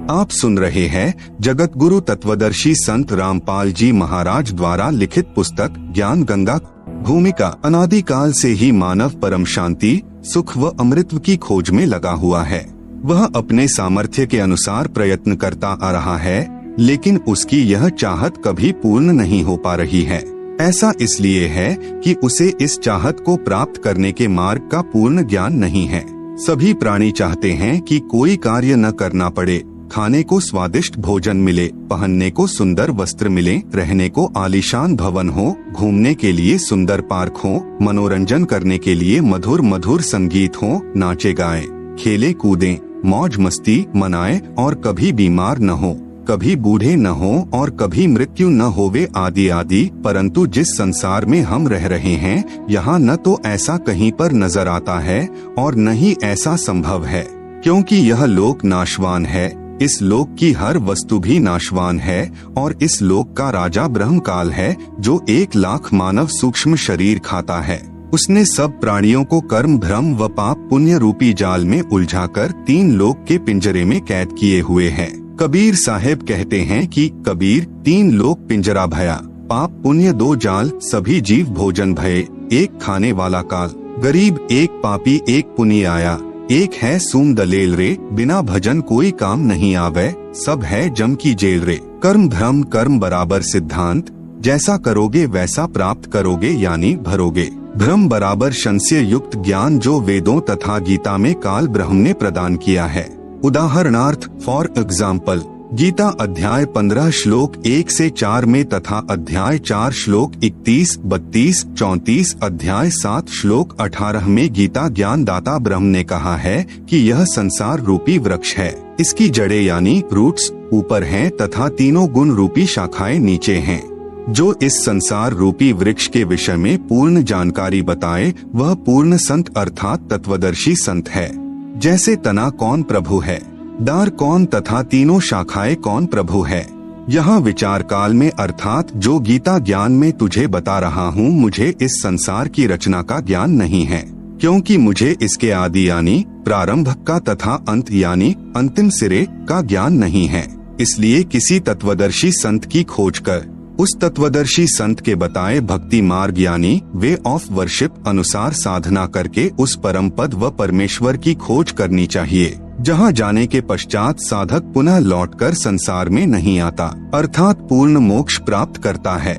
आप सुन रहे हैं जगत गुरु तत्वदर्शी संत रामपाल जी महाराज द्वारा लिखित पुस्तक ज्ञान गंगा। भूमिका। अनादिकाल से ही मानव परम शांति, सुख व अमृत की खोज में लगा हुआ है। वह अपने सामर्थ्य के अनुसार प्रयत्न करता आ रहा है, लेकिन उसकी यह चाहत कभी पूर्ण नहीं हो पा रही है। ऐसा इसलिए है कि उसे इस चाहत को प्राप्त करने के मार्ग का पूर्ण ज्ञान नहीं है। सभी प्राणी चाहते हैं कि कोई कार्य न करना पड़े, खाने को स्वादिष्ट भोजन मिले, पहनने को सुंदर वस्त्र मिले, रहने को आलीशान भवन हो, घूमने के लिए सुंदर पार्क हो, मनोरंजन करने के लिए मधुर मधुर संगीत हो, नाचे गाए, खेले कूदें, मौज मस्ती मनाए और कभी बीमार न हो, कभी बूढ़े न हो और कभी मृत्यु न होवे आदि आदि। परंतु जिस संसार में हम रह रहे हैं, यहाँ न तो ऐसा कहीं पर नजर आता है और न ही ऐसा संभव है, क्योंकि यह लोक नाशवान है। इस लोक की हर वस्तु भी नाशवान है और इस लोक का राजा ब्रह्मकाल है, जो 1,00,000 मानव सूक्ष्म शरीर खाता है। उसने सब प्राणियों को कर्म, भ्रम व पाप पुण्य रूपी जाल में उलझाकर 3 लोक के पिंजरे में कैद किए हुए है। कबीर साहेब कहते हैं कि कबीर 3 लोक पिंजरा भया, पाप पुण्य 2 जाल, सभी जीव भोजन भये, एक खाने वाला काल, गरीब एक पापी एक पुनी आया, एक है सूम दलेल रे, बिना भजन कोई काम नहीं आवे, सब है जम की जेल रे। कर्म भ्रम कर्म बराबर सिद्धांत, जैसा करोगे वैसा प्राप्त करोगे यानी भरोगे। भ्रम बराबर संशय युक्त ज्ञान, जो वेदों तथा गीता में काल ब्रह्म ने प्रदान किया है। उदाहरणार्थ फॉर एग्जाम्पल, गीता अध्याय 15 श्लोक 1 से 4 में तथा अध्याय 4 श्लोक 31, 32, 34, अध्याय 7 श्लोक 18 में गीता ज्ञान दाता ब्रह्म ने कहा है कि यह संसार रूपी वृक्ष है। इसकी जड़ें यानी रूट्स ऊपर हैं तथा तीनों गुण रूपी शाखाएं नीचे हैं। जो इस संसार रूपी वृक्ष के विषय में पूर्ण जानकारी बताए, वह पूर्ण संत अर्थात तत्वदर्शी संत है। जैसे तना कौन प्रभु है, डार कौन तथा तीनों शाखाएं कौन प्रभु है। यहाँ विचार काल में अर्थात जो गीता ज्ञान में तुझे बता रहा हूँ, मुझे इस संसार की रचना का ज्ञान नहीं है, क्योंकि मुझे इसके आदि यानी प्रारंभ का तथा अंत यानी अंतिम सिरे का ज्ञान नहीं है। इसलिए किसी तत्वदर्शी संत की खोज कर उस तत्वदर्शी संत के बताए भक्ति मार्ग यानी वे ऑफ वर्शिप अनुसार साधना करके उस परम पद व परमेश्वर की खोज करनी चाहिए, जहाँ जाने के पश्चात साधक पुनः लौटकर संसार में नहीं आता, अर्थात पूर्ण मोक्ष प्राप्त करता है।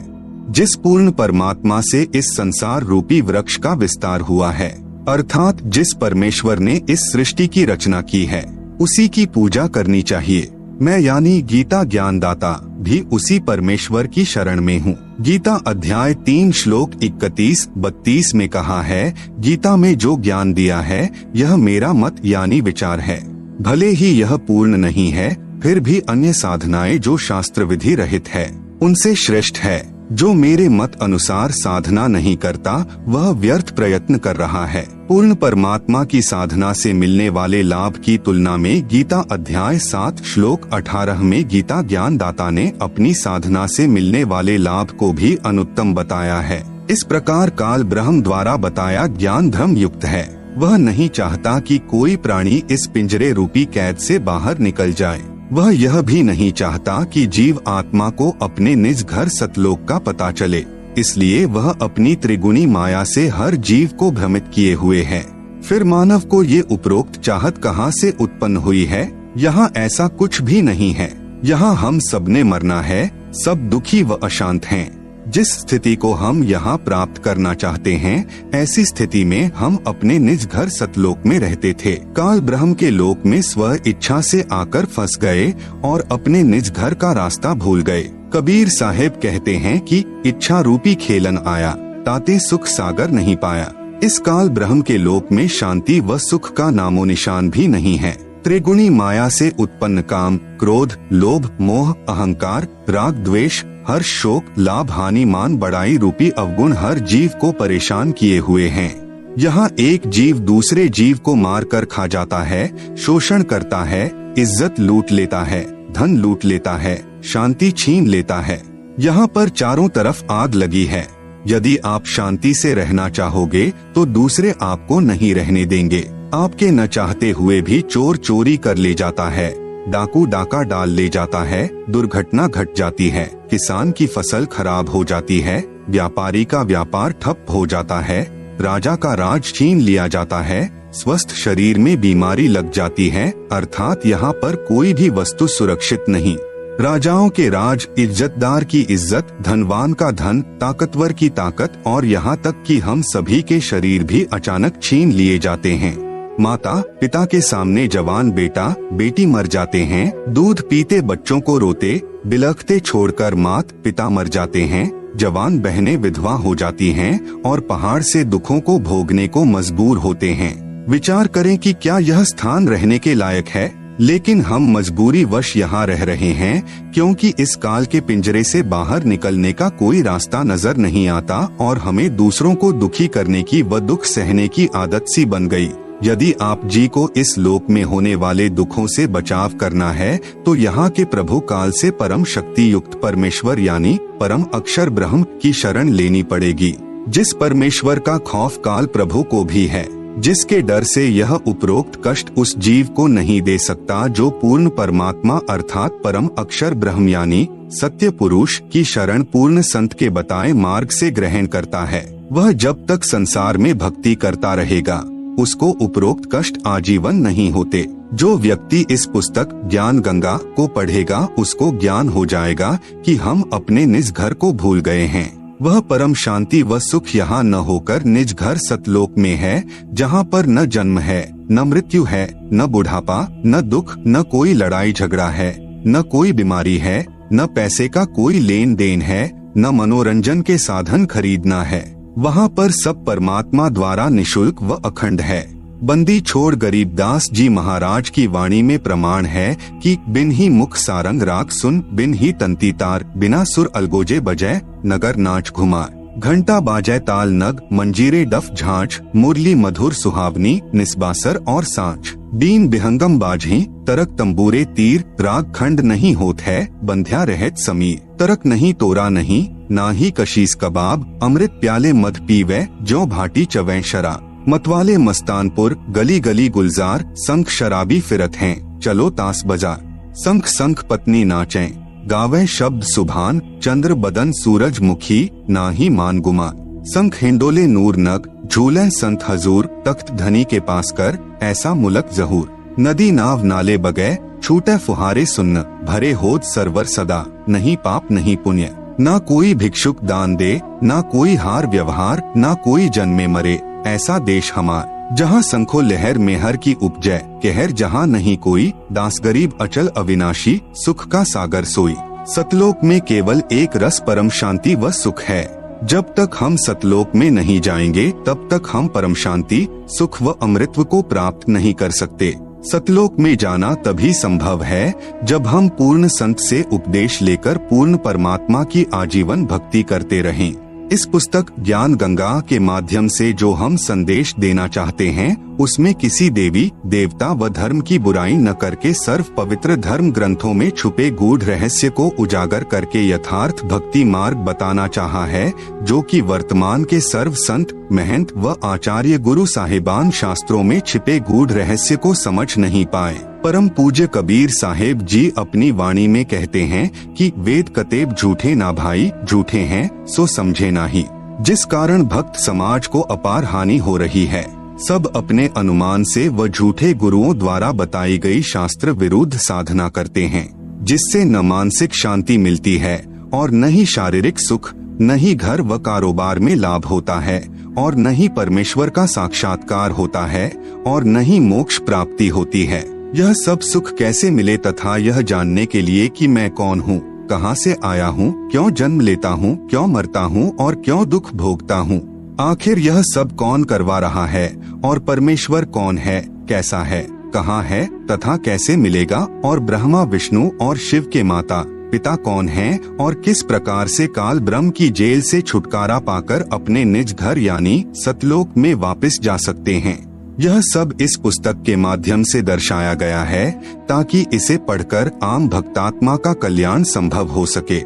जिस पूर्ण परमात्मा से इस संसार रूपी वृक्ष का विस्तार हुआ है, अर्थात जिस परमेश्वर ने इस सृष्टि की रचना की है, उसी की पूजा करनी चाहिए। मैं यानी गीता ज्ञानदाता भी उसी परमेश्वर की शरण में हूँ। गीता अध्याय 3 श्लोक 31-32 में कहा है, गीता में जो ज्ञान दिया है यह मेरा मत यानी विचार है। भले ही यह पूर्ण नहीं है, फिर भी अन्य साधनाएं जो शास्त्र विधि रहित है उनसे श्रेष्ठ है। जो मेरे मत अनुसार साधना नहीं करता, वह व्यर्थ प्रयत्न कर रहा है। पूर्ण परमात्मा की साधना से मिलने वाले लाभ की तुलना में गीता अध्याय 7 श्लोक 18 में गीता ज्ञान दाता ने अपनी साधना से मिलने वाले लाभ को भी अनुत्तम बताया है। इस प्रकार काल ब्रह्म द्वारा बताया ज्ञान धर्म युक्त है। वह नहीं चाहता कि कोई प्राणी इस पिंजरे रूपी कैद से बाहर निकल जाए। वह यह भी नहीं चाहता कि जीव आत्मा को अपने निज घर सतलोक का पता चले। इसलिए वह अपनी त्रिगुणी माया से हर जीव को भ्रमित किए हुए है। फिर मानव को ये उपरोक्त चाहत कहाँ से उत्पन्न हुई है? यहाँ ऐसा कुछ भी नहीं है। यहाँ हम सबने मरना है, सब दुखी व अशांत हैं। जिस स्थिति को हम यहाँ प्राप्त करना चाहते हैं, ऐसी स्थिति में हम अपने निज घर सतलोक में रहते थे। काल ब्रह्म के लोक में स्व इच्छा से आकर फंस गए और अपने निज घर का रास्ता भूल गए। कबीर साहेब कहते हैं कि इच्छा रूपी खेलन आया, ताते सुख सागर नहीं पाया। इस काल ब्रह्म के लोक में शांति व सुख का नामो निशान भी नहीं है। त्रिगुणी माया से उत्पन्न काम, क्रोध, लोभ, मोह, अहंकार, राग, द्वेष, हर्ष, शोक, लाभ, हानि, मान, बड़ाई रूपी अवगुण हर जीव को परेशान किए हुए हैं। यहाँ एक जीव दूसरे जीव को मार कर खा जाता है, शोषण करता है, इज्जत लूट लेता है, धन लूट लेता है, शांति छीन लेता है। यहाँ पर चारों तरफ आग लगी है। यदि आप शांति से रहना चाहोगे तो दूसरे आपको नहीं रहने देंगे। आपके न चाहते हुए भी चोर चोरी कर ले जाता है, डाकू डाका डाल ले जाता है, दुर्घटना घट जाती है, किसान की फसल खराब हो जाती है, व्यापारी का व्यापार ठप हो जाता है, राजा का राज छीन लिया जाता है, स्वस्थ शरीर में बीमारी लग जाती है, अर्थात यहाँ पर कोई भी वस्तु सुरक्षित नहीं। राजाओं के राज, इज्जतदार की इज्जत, धनवान का धन, ताकतवर की ताकत और यहाँ तक कि हम सभी के शरीर भी अचानक छीन लिए जाते हैं। माता पिता के सामने जवान बेटा बेटी मर जाते हैं, दूध पीते बच्चों को रोते बिलखते छोड़कर मात पिता मर जाते हैं, जवान बहनें विधवा हो जाती हैं और पहाड़ से दुखों को भोगने को मजबूर होते हैं। विचार करें कि क्या यह स्थान रहने के लायक है, लेकिन हम मजबूरी वश यहाँ रह रहे हैं क्योंकि इस काल के पिंजरे से बाहर निकलने का कोई रास्ता नजर नहीं आता और हमें दूसरों को दुखी करने की व दुख सहने की आदत सी बन गई। यदि आप जी को इस लोक में होने वाले दुखों से बचाव करना है तो यहाँ के प्रभु काल से परम शक्ति युक्त परमेश्वर यानी परम अक्षर ब्रह्म की शरण लेनी पड़ेगी, जिस परमेश्वर का खौफ काल प्रभु को भी है, जिसके डर से यह उपरोक्त कष्ट उस जीव को नहीं दे सकता जो पूर्ण परमात्मा अर्थात परम अक्षर ब्रह्म यानी सत्य पुरुष की शरण पूर्ण संत के बताए मार्ग से ग्रहण करता है। वह जब तक संसार में भक्ति करता रहेगा उसको उपरोक्त कष्ट आजीवन नहीं होते। जो व्यक्ति इस पुस्तक ज्ञान गंगा को पढ़ेगा उसको ज्ञान हो जाएगा कि हम अपने निज घर को भूल गए हैं। वह परम शांति व सुख यहाँ न होकर निज घर सतलोक में है, जहाँ पर न जन्म है, न मृत्यु है, न बुढ़ापा, न दुख, न कोई लड़ाई झगड़ा है, न कोई बीमारी है, न पैसे का कोई लेन देन है, न मनोरंजन के साधन खरीदना है। वहाँ पर सब परमात्मा द्वारा निशुल्क व अखंड है। बंदी छोड़ गरीबदास जी महाराज की वाणी में प्रमाण है कि बिन ही मुख सारंग राग सुन, बिन ही तंती तार, बिना सुर अलगोजे बजै, नगर नाच घुमा, घंटा बाजै ताल नग, मंजीरे डफ झांझ, मुरली मधुर सुहावनी, निस्बासर और सांच, बीन बिहंगम बाजही, तरक तंबूरे तीर, राग खंड नहीं होत है, बंध्या रहत समीर, तरक नहीं तोरा नहीं, ना ही कशीस कबाब, अमृत प्याले मध पीवे, जो भाटी चवै शराब, मतवाले मस्तानपुर, गली गली गुलजार, संख शराबी फिरत हैं, चलो तास बाजार, संख संख पत्नी नाचें, गावे शब्द सुभान, चंद्र बदन सूरज मुखी, ना ही मान गुमा, संख हिंडोले नूर नग, झूले संत हजूर, तख्त धनी के पास कर, ऐसा मुलक जहूर, नदी नाव नाले बगै, छूटे फुहारे सुन्न, भरे होद सरवर सदा, नहीं पाप नहीं पुण्य, ना कोई भिक्षुक दान दे, ना कोई हार व्यवहार, ना कोई जन्मे मरे, ऐसा देश हमार, जहाँ संखो लहर मेहर की उपजय, कहर जहाँ नहीं कोई, दास गरीब अचल अविनाशी, सुख का सागर सोई, सतलोक में केवल एक रस परम शांति व सुख है। जब तक हम सतलोक में नहीं जाएंगे तब तक हम परम शांति, सुख व अमृतत्व को प्राप्त नहीं कर सकते। सतलोक में जाना तभी संभव है जब हम पूर्ण संत से उपदेश लेकर पूर्ण परमात्मा की आजीवन भक्ति करते रहें। इस पुस्तक ज्ञान गंगा के माध्यम से जो हम संदेश देना चाहते हैं उसमें किसी देवी देवता व धर्म की बुराई न करके सर्व पवित्र धर्म ग्रंथों में छुपे गूढ़ रहस्य को उजागर करके यथार्थ भक्ति मार्ग बताना चाहा है, जो कि वर्तमान के सर्व संत महंत व आचार्य गुरु साहिबान शास्त्रों में छिपे गूढ़ रहस्य को समझ नहीं पाए। परम पूज्य कबीर साहेब जी अपनी वाणी में कहते हैं कि वेद कतेब झूठे ना भाई, झूठे हैं सो समझे नाही, जिस कारण भक्त समाज को अपार हानि हो रही है। सब अपने अनुमान से व झूठे गुरुओं द्वारा बताई गई शास्त्र विरुद्ध साधना करते हैं, जिससे न मानसिक शांति मिलती है और न ही शारीरिक सुख, न ही घर व कारोबार में लाभ होता है और न ही परमेश्वर का साक्षात्कार होता है और न ही मोक्ष प्राप्ति होती है। यह सब सुख कैसे मिले तथा यह जानने के लिए कि मैं कौन हूँ, कहाँ से आया हूँ, क्यों जन्म लेता हूँ, क्यों मरता हूँ और क्यों दुख भोगता हूँ, आखिर यह सब कौन करवा रहा है और परमेश्वर कौन है, कैसा है, कहाँ है तथा कैसे मिलेगा, और ब्रह्मा विष्णु और शिव के माता पिता कौन हैं और किस प्रकार से काल ब्रह्म की जेल से छुटकारा पाकर अपने निज घर यानी सतलोक में वापस जा सकते हैं। यह सब इस पुस्तक के माध्यम से दर्शाया गया है ताकि इसे पढ़कर आम भक्तात्मा का कल्याण संभव हो सके।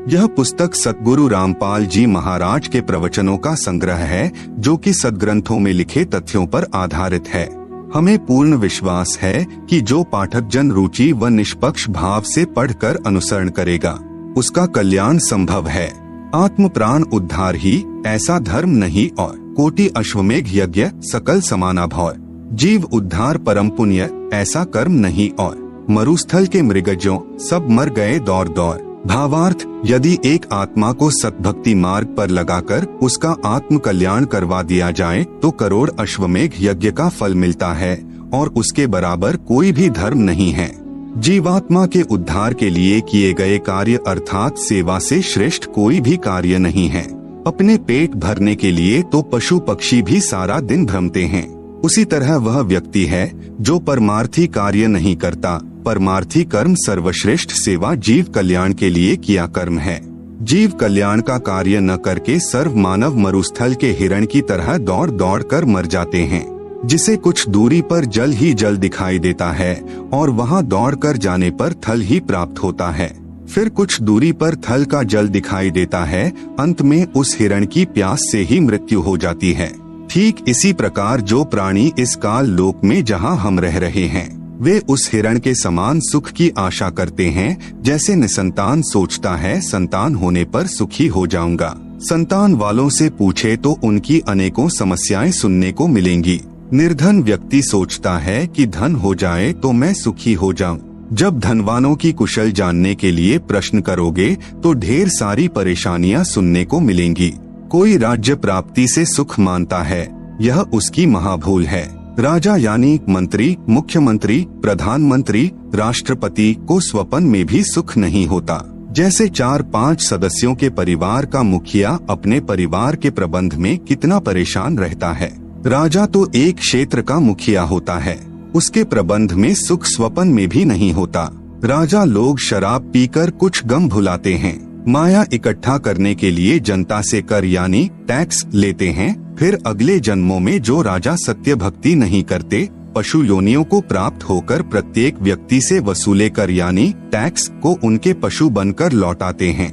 यह पुस्तक सतगुरु रामपाल जी महाराज के प्रवचनों का संग्रह है जो कि सदग्रंथों में लिखे तथ्यों पर आधारित है। हमें पूर्ण विश्वास है कि जो पाठक जन रुचि व निष्पक्ष भाव से पढ़कर अनुसरण करेगा उसका कल्याण संभव है। आत्म प्राण उद्धार ही ऐसा धर्म नहीं और कोटि अश्वमेघ यज्ञ सकल समाना भय। जीव उद्धार परम पुण्य ऐसा कर्म नहीं और मरुस्थल के मृगजों सब मर गए दौड़ दौड़। भावार्थ, यदि एक आत्मा को सतभक्ति मार्ग पर लगाकर उसका आत्म कल्याण करवा दिया जाए तो करोड़ अश्वमेघ यज्ञ का फल मिलता है और उसके बराबर कोई भी धर्म नहीं है। जीवात्मा के उद्धार के लिए किए गए कार्य अर्थात सेवा से श्रेष्ठ कोई भी कार्य नहीं है। अपने पेट भरने के लिए तो पशु पक्षी भी सारा दिन भ्रमते हैं, उसी तरह वह व्यक्ति है जो परमार्थी कार्य नहीं करता। परमार्थी कर्म सर्वश्रेष्ठ सेवा जीव कल्याण के लिए किया कर्म है। जीव कल्याण का कार्य न करके सर्व मानव मरुस्थल के हिरण की तरह दौड़ दौड़ कर मर जाते हैं, जिसे कुछ दूरी पर जल ही जल दिखाई देता है और वहां दौड़ कर जाने पर थल ही प्राप्त होता है। फिर कुछ दूरी पर थल का जल दिखाई देता है, अंत में उस हिरण की प्यास से ही मृत्यु हो जाती है। ठीक इसी प्रकार जो प्राणी इस काल लोक में जहां हम रह रहे हैं वे उस हिरण के समान सुख की आशा करते हैं, जैसे निसंतान सोचता है संतान होने पर सुखी हो जाऊंगा। संतान वालों से पूछे तो उनकी अनेकों समस्याएं सुनने को मिलेंगी। निर्धन व्यक्ति सोचता है कि धन हो जाए तो मैं सुखी हो जाऊं। जब धनवानों की कुशल जानने के लिए प्रश्न करोगे तो ढेर सारी परेशानियां सुनने को मिलेंगी। कोई राज्य प्राप्ति से सुख मानता है, यह उसकी महाभूल है। राजा यानी मंत्री, मुख्यमंत्री, प्रधानमंत्री, राष्ट्रपति को स्वप्न में भी सुख नहीं होता। जैसे 4-5 सदस्यों के परिवार का मुखिया अपने परिवार के प्रबंध में कितना परेशान रहता है, राजा तो एक क्षेत्र का मुखिया होता है, उसके प्रबंध में सुख स्वप्न में भी नहीं होता। राजा लोग शराब पीकर कुछ गम भुलाते हैं, माया इकट्ठा करने के लिए जनता से कर यानी टैक्स लेते हैं। फिर अगले जन्मों में जो राजा सत्य भक्ति नहीं करते, पशु योनियों को प्राप्त होकर प्रत्येक व्यक्ति से वसूले कर यानी टैक्स को उनके पशु बनकर लौटाते हैं।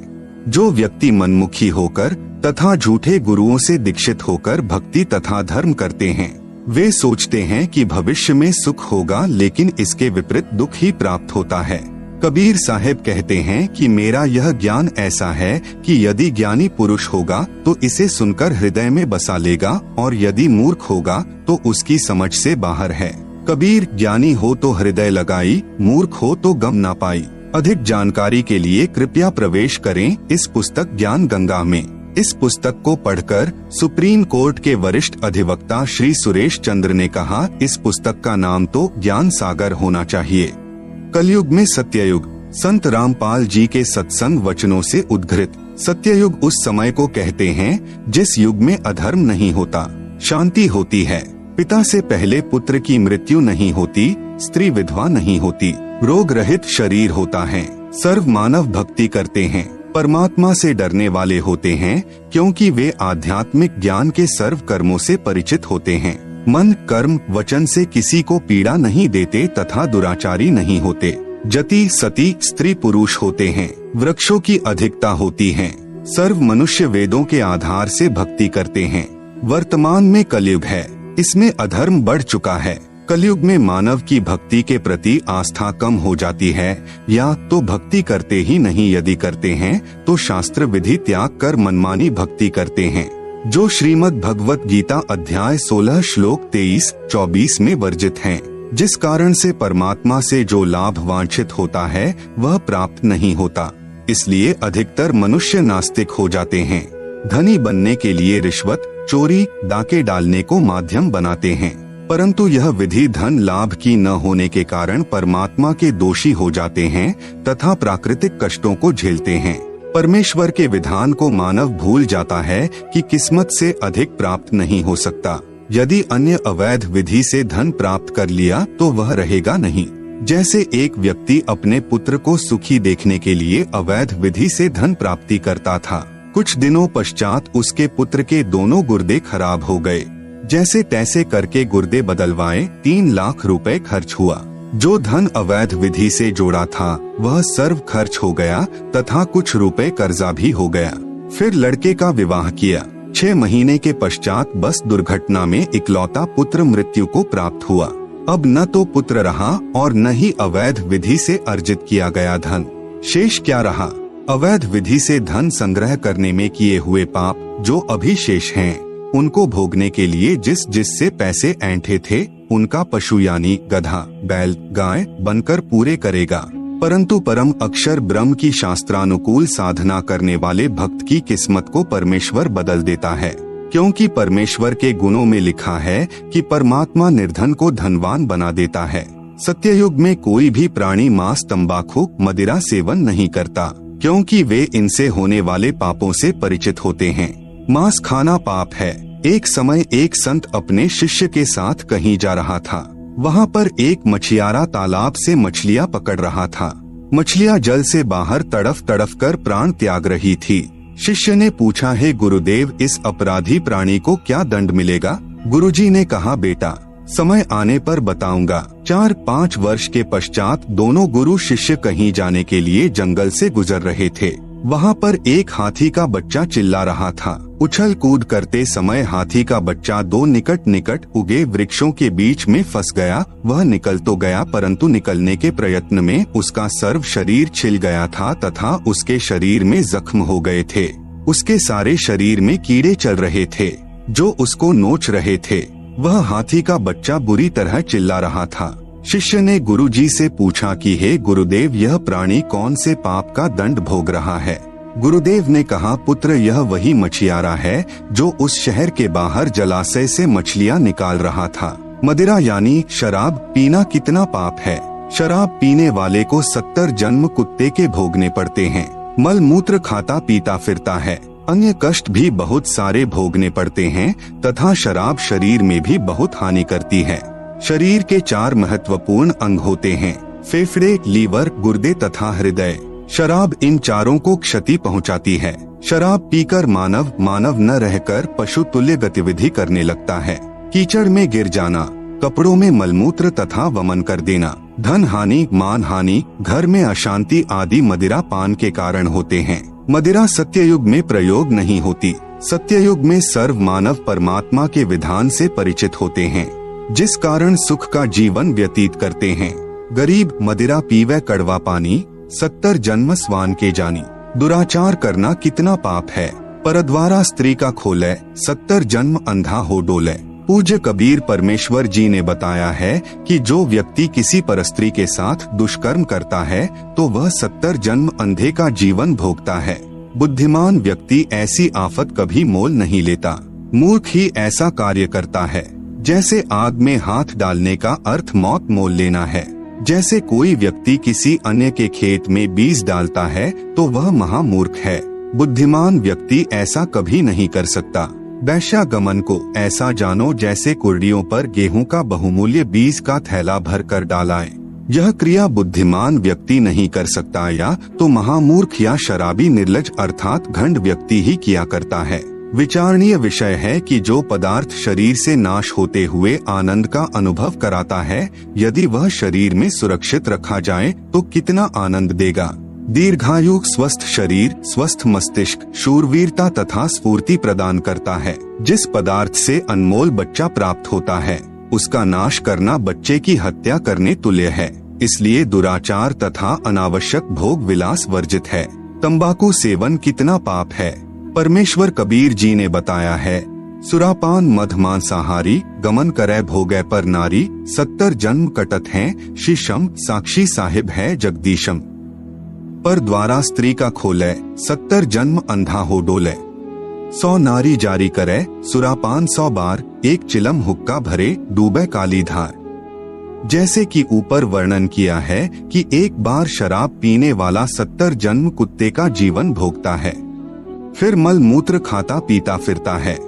जो व्यक्ति मनमुखी होकर तथा झूठे गुरुओं से दीक्षित होकर भक्ति तथा धर्म करते हैं, वे सोचते हैं कि भविष्य में सुख होगा, लेकिन इसके विपरीत दुख ही प्राप्त होता है। कबीर साहब कहते हैं कि मेरा यह ज्ञान ऐसा है कि यदि ज्ञानी पुरुष होगा तो इसे सुनकर हृदय में बसा लेगा और यदि मूर्ख होगा तो उसकी समझ से बाहर है। कबीर, ज्ञानी हो तो हृदय लगाई, मूर्ख हो तो गम ना पाई। अधिक जानकारी के लिए कृपया प्रवेश करें इस पुस्तक ज्ञान गंगा में। इस पुस्तक को पढ़कर सुप्रीम कोर्ट के वरिष्ठ अधिवक्ता श्री सुरेश चंद्र ने कहा, इस पुस्तक का नाम तो ज्ञान सागर होना चाहिए। कलयुग में सत्ययुग, संत रामपाल जी के सत्संग वचनों से उद्घृत। सत्ययुग उस समय को कहते हैं जिस युग में अधर्म नहीं होता, शांति होती है, पिता से पहले पुत्र की मृत्यु नहीं होती, स्त्री विधवा नहीं होती, रोग रहित शरीर होता है, सर्व मानव भक्ति करते हैं, परमात्मा से डरने वाले होते हैं क्योंकि वे आध्यात्मिक ज्ञान के सर्व कर्मों से परिचित होते हैं, मन कर्म वचन से किसी को पीड़ा नहीं देते तथा दुराचारी नहीं होते, जति सती स्त्री पुरुष होते हैं, वृक्षों की अधिकता होती है, सर्व मनुष्य वेदों के आधार से भक्ति करते हैं। वर्तमान में कलयुग है, इसमें अधर्म बढ़ चुका है। कलयुग में मानव की भक्ति के प्रति आस्था कम हो जाती है, या तो भक्ति करते ही नहीं, यदि करते हैं तो शास्त्र विधि त्याग कर मनमानी भक्ति करते हैं, जो श्रीमद् भगवत गीता अध्याय 16 श्लोक 23-24 में वर्जित हैं, जिस कारण से परमात्मा से जो लाभ वांछित होता है वह प्राप्त नहीं होता। इसलिए अधिकतर मनुष्य नास्तिक हो जाते हैं। धनी बनने के लिए रिश्वत, चोरी, डाके डालने को माध्यम बनाते हैं, परंतु यह विधि धन लाभ की न होने के कारण परमात्मा के दोषी हो जाते हैं तथा प्राकृतिक कष्टों को झेलते हैं। परमेश्वर के विधान को मानव भूल जाता है कि किस्मत से अधिक प्राप्त नहीं हो सकता। यदि अन्य अवैध विधि से धन प्राप्त कर लिया तो वह रहेगा नहीं। जैसे एक व्यक्ति अपने पुत्र को सुखी देखने के लिए अवैध विधि से धन प्राप्ति करता था, कुछ दिनों पश्चात उसके पुत्र के दोनों गुर्दे खराब हो गए। जैसे तैसे करके गुर्दे बदलवाए 3 लाख रुपए खर्च हुआ। जो धन अवैध विधि से जोड़ा था वह सर्व खर्च हो गया तथा कुछ रुपए कर्जा भी हो गया। फिर लड़के का विवाह किया। 6 महीने के पश्चात बस दुर्घटना में इकलौता पुत्र मृत्यु को प्राप्त हुआ। अब न तो पुत्र रहा और न ही अवैध विधि से अर्जित किया गया धन। शेष क्या रहा? अवैध विधि से धन संग्रह करने में किए हुए पाप जो अभी शेष हैं, उनको भोगने के लिए जिससे पैसे ऐंठे थे, उनका पशु यानी गधा, बैल, गाय बनकर पूरे करेगा। परंतु परम अक्षर ब्रह्म की शास्त्रानुकूल साधना करने वाले भक्त की किस्मत को परमेश्वर बदल देता है, क्योंकि परमेश्वर के गुणों में लिखा है कि परमात्मा निर्धन को धनवान बना देता है। सत्ययुग में कोई भी प्राणी मांस, तंबाकू, मदिरा सेवन नहीं करता, क्योंकि वे इनसे होने वाले पापों से परिचित होते हैं। मांस खाना पाप है। एक समय एक संत अपने शिष्य के साथ कहीं जा रहा था। वहाँ पर एक मछियारा तालाब से मछलियाँ पकड़ रहा था। मछलियाँ जल से बाहर तड़फ तड़फ कर प्राण त्याग रही थी। शिष्य ने पूछा, हे गुरुदेव, इस अपराधी प्राणी को क्या दंड मिलेगा? गुरुजी ने कहा, बेटा, समय आने पर बताऊंगा। 4-5 वर्ष के पश्चात दोनों गुरु शिष्य कहीं जाने के लिए जंगल से गुजर रहे थे। वहाँ पर एक हाथी का बच्चा चिल्ला रहा था। उछल कूद करते समय हाथी का बच्चा 2 निकट उगे वृक्षों के बीच में फंस गया। वह निकल तो गया, परंतु निकलने के प्रयत्न में उसका सर्व शरीर छिल गया था तथा उसके शरीर में जख्म हो गए थे। उसके सारे शरीर में कीड़े चल रहे थे जो उसको नोच रहे थे। वह हाथी का बच्चा बुरी तरह चिल्ला रहा था। शिष्य ने गुरुजी से पूछा कि हे गुरुदेव, यह प्राणी कौन से पाप का दंड भोग रहा है? गुरुदेव ने कहा, पुत्र, यह वही मछियारा है जो उस शहर के बाहर जलाशय से मछलियाँ निकाल रहा था। मदिरा यानी शराब पीना कितना पाप है। शराब पीने वाले को 70 जन्म कुत्ते के भोगने पड़ते हैं। मल मूत्र खाता पीता फिरता है। अन्य कष्ट भी बहुत सारे भोगने पड़ते हैं तथा शराब शरीर में भी बहुत हानि करती है। शरीर के 4 महत्वपूर्ण अंग होते हैं, फेफड़े, लीवर, गुर्दे तथा हृदय। शराब इन चारों को क्षति पहुंचाती है। शराब पीकर मानव न रहकर पशु तुल्य गतिविधि करने लगता है। कीचड़ में गिर जाना, कपड़ों में मलमूत्र तथा वमन कर देना, धन हानि, मान हानि, घर में अशांति आदि मदिरा पान के कारण होते हैं। मदिरा सत्ययुग में प्रयोग नहीं होती। सत्ययुग में सर्व मानव परमात्मा के विधान से परिचित होते हैं, जिस कारण सुख का जीवन व्यतीत करते हैं। गरीब मदिरा पीवे कड़वा पानी, 70 जन्म स्वान के जानी। दुराचार करना कितना पाप है। परद्वारा स्त्री का खोले, 70 जन्म अंधा हो डोले। पूज्य कबीर परमेश्वर जी ने बताया है कि जो व्यक्ति किसी परस्त्री के साथ दुष्कर्म करता है तो वह 70 जन्म अंधे का जीवन भोगता है। बुद्धिमान व्यक्ति ऐसी आफत कभी मोल नहीं लेता। मूर्ख ही ऐसा कार्य करता है। जैसे आग में हाथ डालने का अर्थ मौत मोल लेना है। जैसे कोई व्यक्ति किसी अन्य के खेत में बीज डालता है तो वह महामूर्ख है। बुद्धिमान व्यक्ति ऐसा कभी नहीं कर सकता। वैश्यागमन को ऐसा जानो जैसे कुर्डियों पर गेहूं का बहुमूल्य बीज का थैला भर कर डालाए। यह क्रिया बुद्धिमान व्यक्ति नहीं कर सकता, या तो महामूर्ख या शराबी निर्लज अर्थात घंड व्यक्ति ही किया करता है। विचारणीय विषय है कि जो पदार्थ शरीर से नाश होते हुए आनंद का अनुभव कराता है, यदि वह शरीर में सुरक्षित रखा जाए तो कितना आनंद देगा। दीर्घायु, स्वस्थ शरीर, स्वस्थ मस्तिष्क, शूरवीरता तथा स्फूर्ति प्रदान करता है। जिस पदार्थ से अनमोल बच्चा प्राप्त होता है, उसका नाश करना बच्चे की हत्या करने तुल्य है। इसलिए दुराचार तथा अनावश्यक भोग विलास वर्जित है। तंबाकू सेवन कितना पाप है। परमेश्वर कबीर जी ने बताया है, सुरापान मध मांसाहारी, गमन करे भोगे पर नारी, 70 जन्म कटत हैं शीशम, साक्षी साहिब है जगदीशम। पर द्वारा स्त्री का खोले, 70 जन्म अंधा हो डोले। 100 नारी जारी करे, सुरापान 100 बार, एक चिलम हुक्का भरे, डूबे काली धार। जैसे कि ऊपर वर्णन किया है कि एक बार शराब पीने वाला 70 जन्म कुत्ते का जीवन भोगता है, फिर मल मूत्र खाता पीता फिरता है।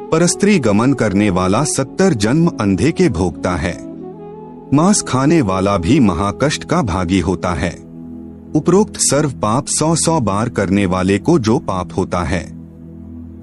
परस्त्री गमन करने वाला 70 जन्म अंधे के भोगता है। मांस खाने वाला भी महाकष्ट का भागी होता है। उपरोक्त सर्व पाप 100 बार करने वाले को जो पाप होता है,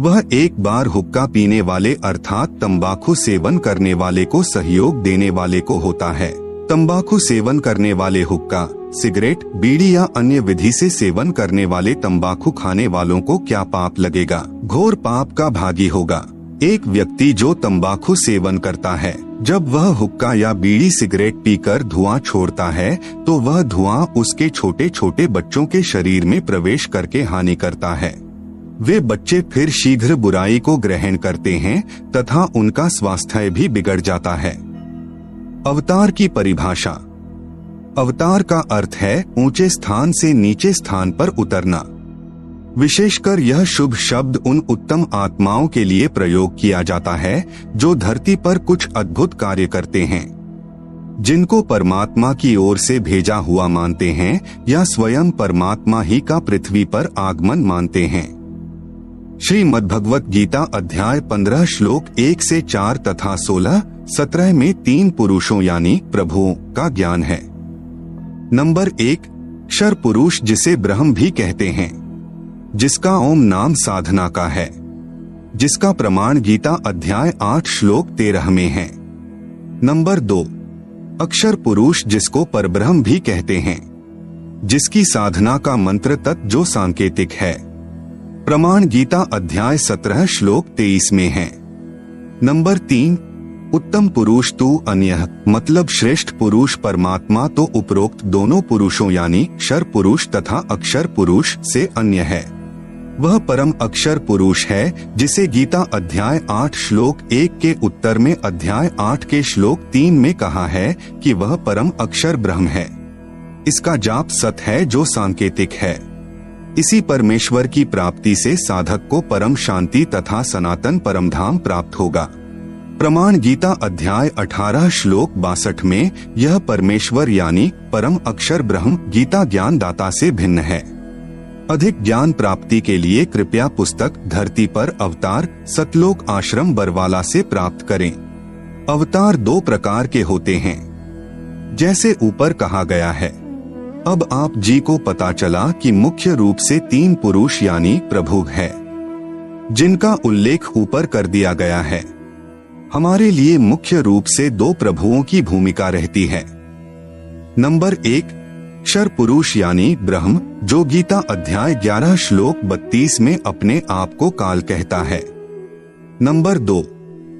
वह एक बार हुक्का पीने वाले अर्थात तंबाकू सेवन करने वाले को सहयोग देने वाले को होता है। तंबाकू सेवन करने वाले हुक्का, सिगरेट, बीड़ी या अन्य विधि से सेवन करने वाले तंबाकू खाने वालों को क्या पाप लगेगा? घोर पाप का भागी होगा। एक व्यक्ति जो तंबाकू सेवन करता है जब वह हुक्का या बीड़ी सिगरेट पीकर धुआं छोड़ता है तो वह धुआं उसके छोटे छोटे बच्चों के शरीर में प्रवेश करके हानि करता है। वे बच्चे फिर शीघ्र बुराई को ग्रहण करते हैं तथा उनका स्वास्थ्य भी बिगड़ जाता है। अवतार की परिभाषा। अवतार का अर्थ है ऊंचे स्थान से नीचे स्थान पर उतरना। विशेषकर यह शुभ शब्द उन उत्तम आत्माओं के लिए प्रयोग किया जाता है जो धरती पर कुछ अद्भुत कार्य करते हैं, जिनको परमात्मा की ओर से भेजा हुआ मानते हैं या स्वयं परमात्मा ही का पृथ्वी पर आगमन मानते हैं। श्रीमद् भगवत गीता अध्याय 15 श्लोक 1 से 4 तथा 16-17 में 3 पुरुषों यानी प्रभुओं का ज्ञान है। नंबर 1, क्षर पुरुष जिसे ब्रह्म भी कहते हैं, जिसका ओम नाम साधना का है, जिसका प्रमाण गीता अध्याय 8 श्लोक 13 में है। नंबर 2, अक्षर पुरुष जिसको परब्रह्म भी कहते हैं, जिसकी साधना का मंत्र तत् जो सांकेतिक है, प्रमाण गीता अध्याय 17 श्लोक 23 में है। नंबर 3, उत्तम पुरुष तू अन्य मतलब श्रेष्ठ पुरुष परमात्मा तो उपरोक्त दोनों पुरुषों यानी क्षर पुरुष तथा अक्षर पुरुष से अन्य है। वह परम अक्षर पुरुष है जिसे गीता अध्याय 8 श्लोक 1 के उत्तर में अध्याय 8 के श्लोक 3 में कहा है कि वह परम अक्षर ब्रह्म है। इसका जाप सत है जो सांकेतिक है। इसी परमेश्वर की प्राप्ति से साधक को परम शांति तथा सनातन परमधाम प्राप्त होगा। प्रमाण गीता अध्याय 18 श्लोक 62 में यह परमेश्वर यानी परम अक्षर ब्रह्म गीता ज्ञान दाता से भिन्न है। अधिक ज्ञान प्राप्ति के लिए कृपया पुस्तक धरती पर अवतार सतलोक आश्रम बरवाला से प्राप्त करें। अवतार 2 प्रकार के होते हैं, जैसे ऊपर कहा गया है। अब आप जी को पता चला कि मुख्य रूप से 3 पुरुष यानी प्रभु है, जिनका उल्लेख ऊपर कर दिया गया है। हमारे लिए मुख्य रूप से 2 प्रभुओं की भूमिका रहती है। नंबर 1, क्षर पुरुष यानी ब्रह्म जो गीता अध्याय 11 श्लोक 32 में अपने आप को काल कहता है। नंबर 2,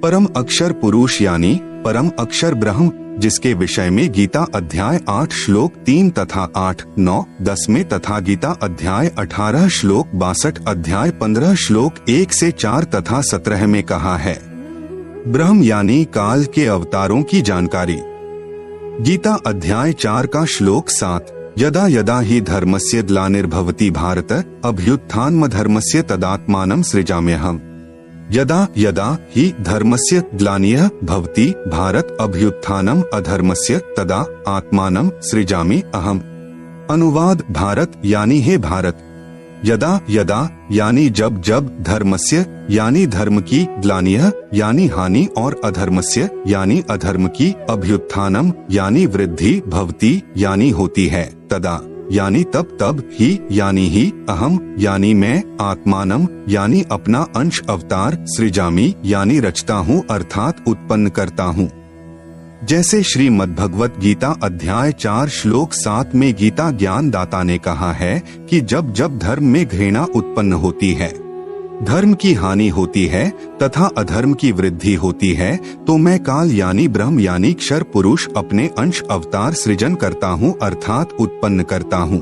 परम अक्षर पुरुष यानी परम अक्षर ब्रह्म जिसके विषय में गीता अध्याय 8 श्लोक 3 तथा 8, 9, 10 में तथा गीता अध्याय 18 श्लोक 62 अध्याय 15 श्लोक 1 से 4 तथा 17 में कहा है। ब्रह्म यानी काल के अवतारों की जानकारी। गीता अध्याय 4 का श्लोक 7, यदा यदा हि धर्मस्य ग्लानिर्भवति भारत अभ्युत्थानमधर्मस्य तदात्मानं सृजाम्यहम्। यदा यदा हि धर्मस्य ग्लानिः भवति भारत अभ्युत्थानम् अधर्मस्य तदा आत्मानं सृजामि अहम्। अनुवाद भारत यानी हे भारत, यदा यदा यानी जब जब, धर्मस्य यानी धर्म की, ग्लानियः यानी हानि और अधर्मस्य यानी अधर्म की, अभ्युत्थानम यानी वृद्धि, भवति यानी होती है, तदा यानी तब, तब ही यानी ही, अहम यानी मैं, आत्मानम यानी अपना अंश अवतार, सृजामि यानी रचता हूँ अर्थात उत्पन्न करता हूँ। जैसे श्रीमद् भगवत गीता अध्याय 4 श्लोक 7 में गीता ज्ञान दाता ने कहा है कि जब जब धर्म में घृणा उत्पन्न होती है, धर्म की हानि होती है तथा अधर्म की वृद्धि होती है, तो मैं काल यानी ब्रह्म यानी क्षर पुरुष अपने अंश अवतार सृजन करता हूँ अर्थात उत्पन्न करता हूँ।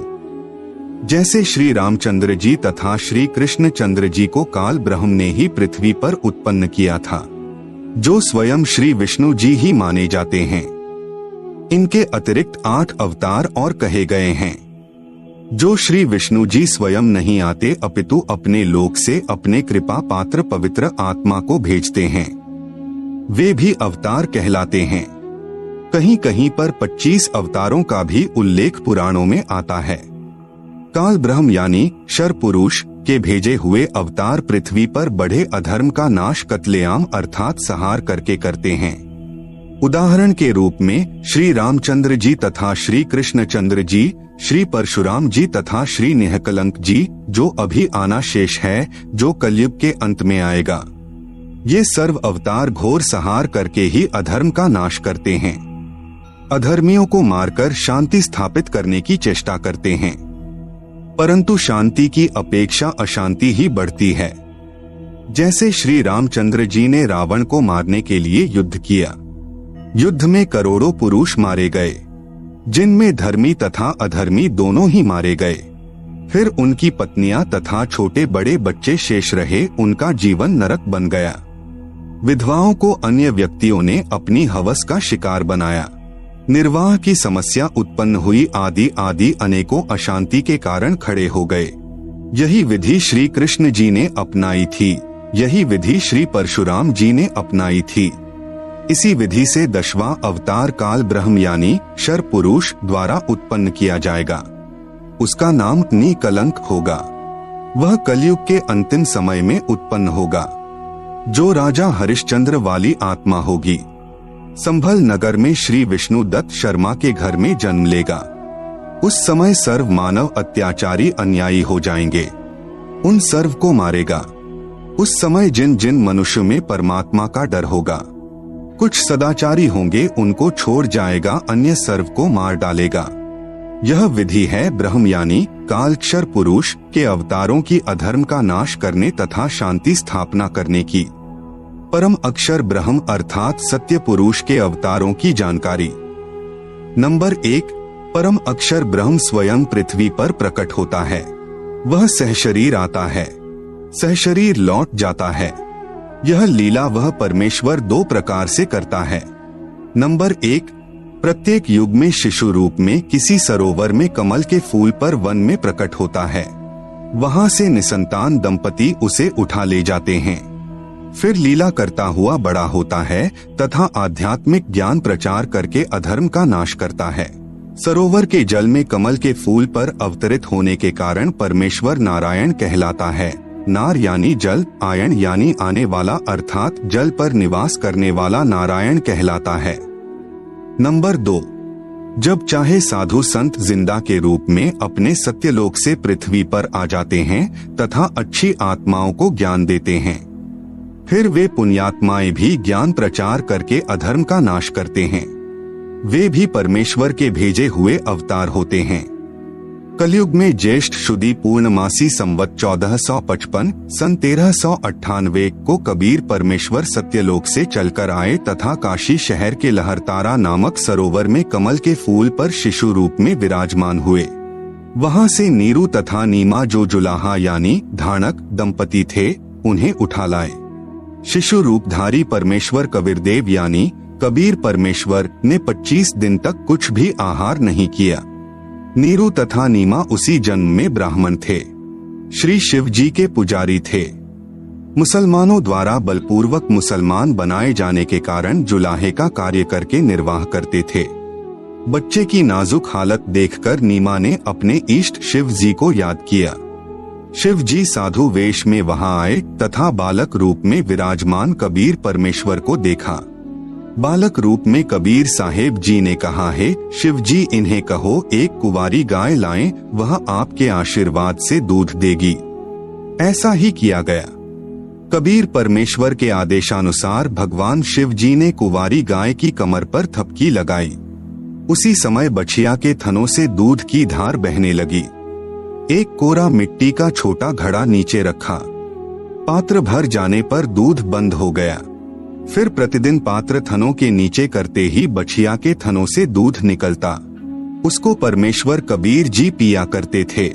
जैसे श्री रामचंद्र जी तथा श्री कृष्ण चंद्र जी को काल ब्रह्म ने ही पृथ्वी पर उत्पन्न किया था, जो स्वयं श्री विष्णु जी ही माने जाते हैं। इनके अतिरिक्त 8 अवतार और कहे गए हैं, जो श्री विष्णु जी स्वयं नहीं आते अपितु अपने लोक से अपने कृपा पात्र पवित्र आत्मा को भेजते हैं। वे भी अवतार कहलाते हैं। कहीं कहीं पर 25 अवतारों का भी उल्लेख पुराणों में आता है। काल ब्रह्म यानी क्षर पुरुष के भेजे हुए अवतार पृथ्वी पर बढ़े अधर्म का नाश कत्लेआम अर्थात संहार करके करते हैं। उदाहरण के रूप में श्री रामचंद्र जी तथा श्री कृष्ण चंद्र जी, श्री परशुराम जी तथा श्री निहकलंक जी, जो अभी आना शेष है, जो कलयुग के अंत में आएगा। ये सर्व अवतार घोर संहार करके ही अधर्म का नाश करते हैं, अधर्मियों को मारकर शांति स्थापित करने की चेष्टा करते हैं। परंतु शांति की अपेक्षा अशांति ही बढ़ती है। जैसे श्री रामचंद्र जी ने रावण को मारने के लिए युद्ध किया, युद्ध में करोड़ों पुरुष मारे गए, जिनमें धर्मी तथा अधर्मी दोनों ही मारे गए। फिर उनकी पत्नियां तथा छोटे बड़े बच्चे शेष रहे, उनका जीवन नरक बन गया। विधवाओं को अन्य व्यक्तियों ने अपनी हवस का शिकार बनाया। निर्वाह की समस्या उत्पन्न हुई, आदि अनेकों अशांति के कारण खड़े हो गए। यही विधि श्री कृष्ण जी ने अपनाई थी, यही विधि श्री परशुराम जी ने अपनाई थी। इसी विधि से 10वां अवतार काल ब्रह्म यानी शर पुरुष द्वारा उत्पन्न किया जाएगा। उसका नाम निकलंक होगा। वह कलयुग के अंतिम समय में उत्पन्न होगा, जो राजा हरिश्चंद्र वाली आत्मा होगी। संभल नगर में श्री विष्णु दत्त शर्मा के घर में जन्म लेगा। उस समय सर्व मानव अत्याचारी अन्यायी हो जाएंगे, उन सर्व को मारेगा। उस समय जिन जिन मनुष्य में परमात्मा का डर होगा, कुछ सदाचारी होंगे, उनको छोड़ जाएगा, अन्य सर्व को मार डालेगा। यह विधि है ब्रह्म यानी कालक्षर पुरुष के अवतारों की अधर्म का नाश करने तथा शांति स्थापना करने की। परम अक्षर ब्रह्म अर्थात सत्य पुरुष के अवतारों की जानकारी। नंबर 1, परम अक्षर ब्रह्म स्वयं पृथ्वी पर प्रकट होता है। वह सहशरीर आता है, सहशरीर लौट जाता है। यह लीला वह परमेश्वर 2 प्रकार से करता है। नंबर 1, प्रत्येक युग में शिशु रूप में किसी सरोवर में कमल के फूल पर वन में प्रकट होता है। वहां से निसंतान दंपति उसे उठा ले जाते हैं। फिर लीला करता हुआ बड़ा होता है तथा आध्यात्मिक ज्ञान प्रचार करके अधर्म का नाश करता है। सरोवर के जल में कमल के फूल पर अवतरित होने के कारण परमेश्वर नारायण कहलाता है। नार यानी जल, आयन यानी आने वाला, अर्थात जल पर निवास करने वाला नारायण कहलाता है। नंबर 2, जब चाहे साधु संत जिंदा के रूप में अपने सत्यलोक से पृथ्वी पर आ जाते हैं तथा अच्छी आत्माओं को ज्ञान देते हैं। फिर वे पुण्यात्माएं भी ज्ञान प्रचार करके अधर्म का नाश करते हैं। वे भी परमेश्वर के भेजे हुए अवतार होते हैं। कलयुग में ज्येष्ठ शुदी पूर्णमासी संवत 1455 सन 1398 को कबीर परमेश्वर सत्यलोक से चलकर आए तथा काशी शहर के लहरतारा नामक सरोवर में कमल के फूल पर शिशु रूप में विराजमान हुए। वहां से नीरू तथा नीमा जो जुलाहा यानी धानक दंपति थे, उन्हें उठा लाए। शिशु रूपधारी परमेश्वर कबीरदेव यानी कबीर परमेश्वर ने 25 दिन तक कुछ भी आहार नहीं किया। नीरू तथा नीमा उसी जन्म में ब्राह्मण थे, श्री शिव जी के पुजारी थे। मुसलमानों द्वारा बलपूर्वक मुसलमान बनाए जाने के कारण जुलाहे का कार्य करके निर्वाह करते थे। बच्चे की नाजुक हालत देखकर नीमा ने अपने इष्ट शिव जी को याद किया। शिव जी साधु वेश में वहां आए तथा बालक रूप में विराजमान कबीर परमेश्वर को देखा। बालक रूप में कबीर साहेब जी ने कहा है, शिव जी इन्हें कहो एक कुंवारी गाय लाएं, वह आपके आशीर्वाद से दूध देगी। ऐसा ही किया गया। कबीर परमेश्वर के आदेशानुसार भगवान शिव जी ने कुंवारी गाय की कमर पर थपकी लगाई। उसी समय बछिया के थनों से दूध की धार बहने लगी। एक कोरा मिट्टी का छोटा घड़ा नीचे रखा। पात्र भर जाने पर दूध बंद हो गया। फिर प्रतिदिन पात्र थनों के नीचे करते ही बछिया के थनों से दूध निकलता। उसको परमेश्वर कबीर जी पिया करते थे।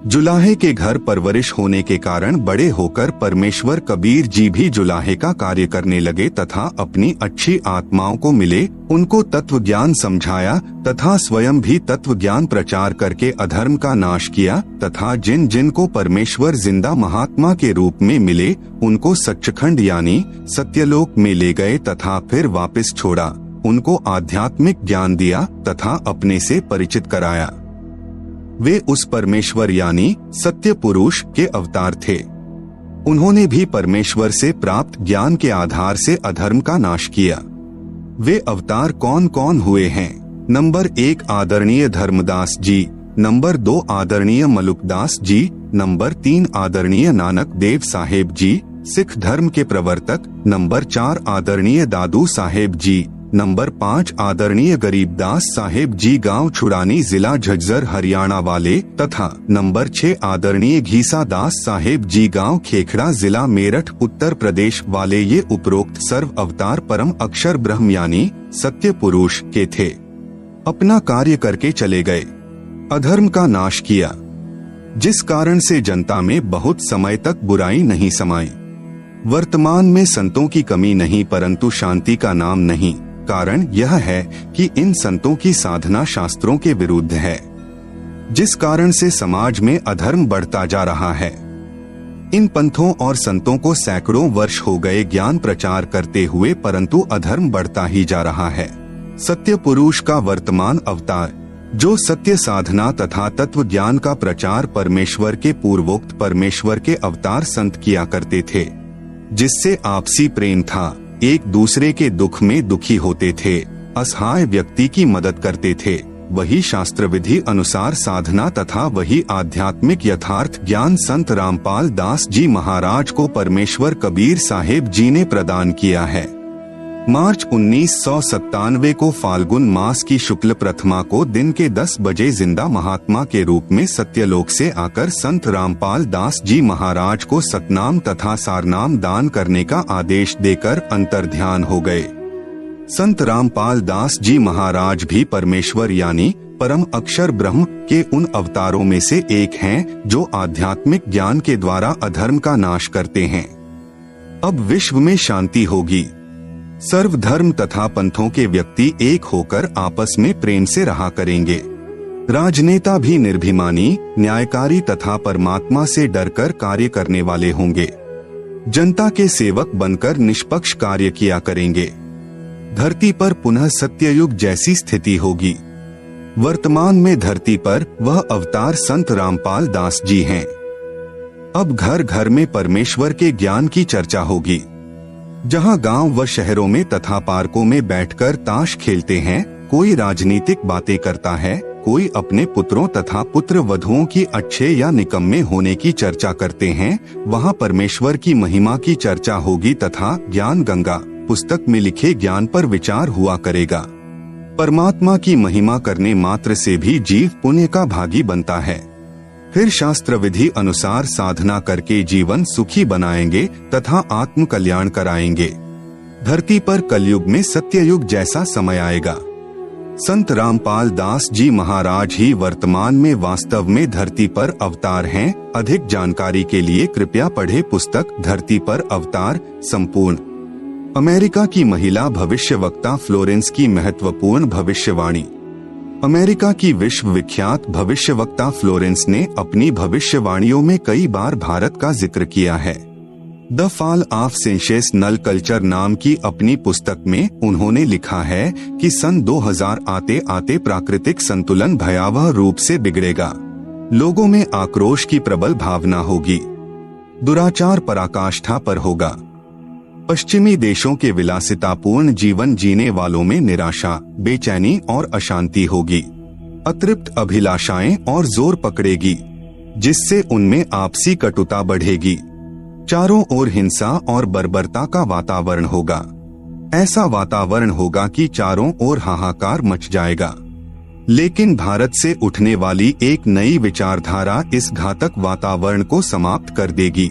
जुलाहे के घर परवरिश होने के कारण बड़े होकर परमेश्वर कबीर जी भी जुलाहे का कार्य करने लगे तथा अपनी अच्छी आत्माओं को मिले, उनको तत्व ज्ञान समझाया तथा स्वयं भी तत्व ज्ञान प्रचार करके अधर्म का नाश किया तथा जिन जिन को परमेश्वर जिंदा महात्मा के रूप में मिले उनको सच्चखंड यानी सत्यलोक में ले गए तथा फिर वापस छोड़ा। उनको आध्यात्मिक ज्ञान दिया तथा अपने से परिचित कराया। वे उस परमेश्वर यानी सत्य पुरुष के अवतार थे। उन्होंने भी परमेश्वर से प्राप्त ज्ञान के आधार से अधर्म का नाश किया। वे अवतार कौन कौन हुए हैं? नंबर 1 आदरणीय धर्मदास जी, नंबर 2 आदरणीय मलुकदास जी, नंबर 3 आदरणीय नानक देव साहेब जी, सिख धर्म के प्रवर्तक, नंबर 4 आदरणीय दादू साहेब जी, नंबर 5 आदरणीय गरीबदास साहेब जी गांव छुड़ानी जिला झज्जर हरियाणा वाले तथा नंबर 6 आदरणीय घीसा दास साहेब जी गांव खेखड़ा जिला मेरठ उत्तर प्रदेश वाले ये उपरोक्त सर्व अवतार परम अक्षर ब्रह्म यानी सत्य पुरुष के थे। अपना कार्य करके चले गए, अधर्म का नाश किया, जिस कारण से जनता में बहुत समय तक बुराई नहीं समाई। वर्तमान में संतों की कमी नहीं परंतु शांति का नाम नहीं। कारण यह है कि इन संतों की साधना शास्त्रों के विरुद्ध है, जिस कारण से समाज में अधर्म बढ़ता जा रहा है। इन पंथों और संतों को सैकड़ों वर्ष हो गए ज्ञान प्रचार करते हुए परंतु अधर्म बढ़ता ही जा रहा है। सत्य पुरुष का वर्तमान अवतार जो सत्य साधना तथा तत्व ज्ञान का प्रचार परमेश्वर के पूर्वोक्त परमेश्वर के अवतार संत किया करते थे, जिससे आपसी प्रेम था, एक दूसरे के दुख में दुखी होते थे, असहाय व्यक्ति की मदद करते थे, वही शास्त्र विधि अनुसार साधना तथा वही आध्यात्मिक यथार्थ ज्ञान संत रामपाल दास जी महाराज को परमेश्वर कबीर साहेब जी ने प्रदान किया है। मार्च 1997 को फाल्गुन मास की शुक्ल प्रथमा को दिन के 10 बजे जिंदा महात्मा के रूप में सत्यलोक से आकर संत रामपाल दास जी महाराज को सतनाम तथा सारनाम दान करने का आदेश देकर अंतर्ध्यान हो गए। संत रामपाल दास जी महाराज भी परमेश्वर यानी परम अक्षर ब्रह्म के उन अवतारों में से एक हैं जो आध्यात्मिक ज्ञान के द्वारा अधर्म का नाश करते हैं। अब विश्व में शांति होगी। सर्व धर्म तथा पंथों के व्यक्ति एक होकर आपस में प्रेम से रहा करेंगे। राजनेता भी निर्भिमानी, न्यायकारी तथा परमात्मा से डरकर कार्य करने वाले होंगे। जनता के सेवक बनकर निष्पक्ष कार्य किया करेंगे। धरती पर पुनः सत्ययुग जैसी स्थिति होगी। वर्तमान में धरती पर वह अवतार संत रामपाल दास जी हैं। अब घर घर में परमेश्वर के ज्ञान की चर्चा होगी। जहां गांव व शहरों में तथा पार्कों में बैठकर ताश खेलते हैं, कोई राजनीतिक बातें करता है, कोई अपने पुत्रों तथा पुत्र वधुओं की अच्छे या निकम्मे होने की चर्चा करते हैं, वहां परमेश्वर की महिमा की चर्चा होगी तथा ज्ञान गंगा पुस्तक में लिखे ज्ञान पर विचार हुआ करेगा। परमात्मा की महिमा करने मात्र से भी जीव पुण्य का भागी बनता है। फिर शास्त्र विधि अनुसार साधना करके जीवन सुखी बनाएंगे तथा आत्म कल्याण कराएंगे। धरती पर कलयुग में सत्ययुग जैसा समय आएगा। संत रामपाल दास जी महाराज ही वर्तमान में वास्तव में धरती पर अवतार हैं। अधिक जानकारी के लिए कृपया पढ़े पुस्तक धरती पर अवतार संपूर्ण। अमेरिका की महिला भविष्यवक्ता फ्लोरेंस की महत्वपूर्ण भविष्यवाणी। अमेरिका की विश्व विख्यात भविष्यवक्ता फ्लोरेंस ने अपनी भविष्यवाणियों में कई बार भारत का जिक्र किया है। The fall of sensational culture नाम की अपनी पुस्तक में उन्होंने लिखा है कि सन 2000 आते आते प्राकृतिक संतुलन भयावह रूप से बिगड़ेगा। लोगों में आक्रोश की प्रबल भावना होगी। दुराचार पराकाष्ठा पर होगा। पश्चिमी देशों के विलासितापूर्ण जीवन जीने वालों में निराशा, बेचैनी और अशांति होगी। अतृप्त अभिलाषाएं और जोर पकड़ेगी, जिससे उनमें आपसी कटुता बढ़ेगी। चारों ओर हिंसा और बर्बरता का वातावरण होगा। ऐसा वातावरण होगा कि चारों ओर हाहाकार मच जाएगा। लेकिन भारत से उठने वाली एक नई विचारधारा इस घातक वातावरण को समाप्त कर देगी।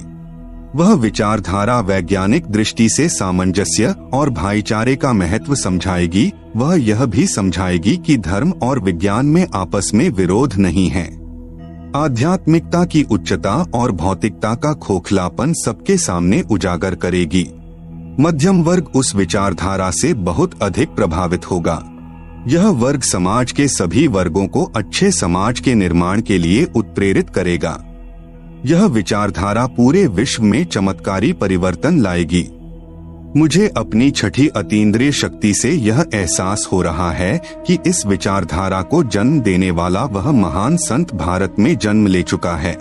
वह विचारधारा वैज्ञानिक दृष्टि से सामंजस्य और भाईचारे का महत्व समझाएगी। वह यह भी समझाएगी कि धर्म और विज्ञान में आपस में विरोध नहीं है। आध्यात्मिकता की उच्चता और भौतिकता का खोखलापन सबके सामने उजागर करेगी। मध्यम वर्ग उस विचारधारा से बहुत अधिक प्रभावित होगा। यह वर्ग समाज के सभी वर्गों को अच्छे समाज के निर्माण के लिए उत्प्रेरित करेगा। यह विचारधारा पूरे विश्व में चमत्कारी परिवर्तन लाएगी। मुझे अपनी छठी अतीन्द्रिय शक्ति से यह एहसास हो रहा है कि इस विचारधारा को जन्म देने वाला वह महान संत भारत में जन्म ले चुका है।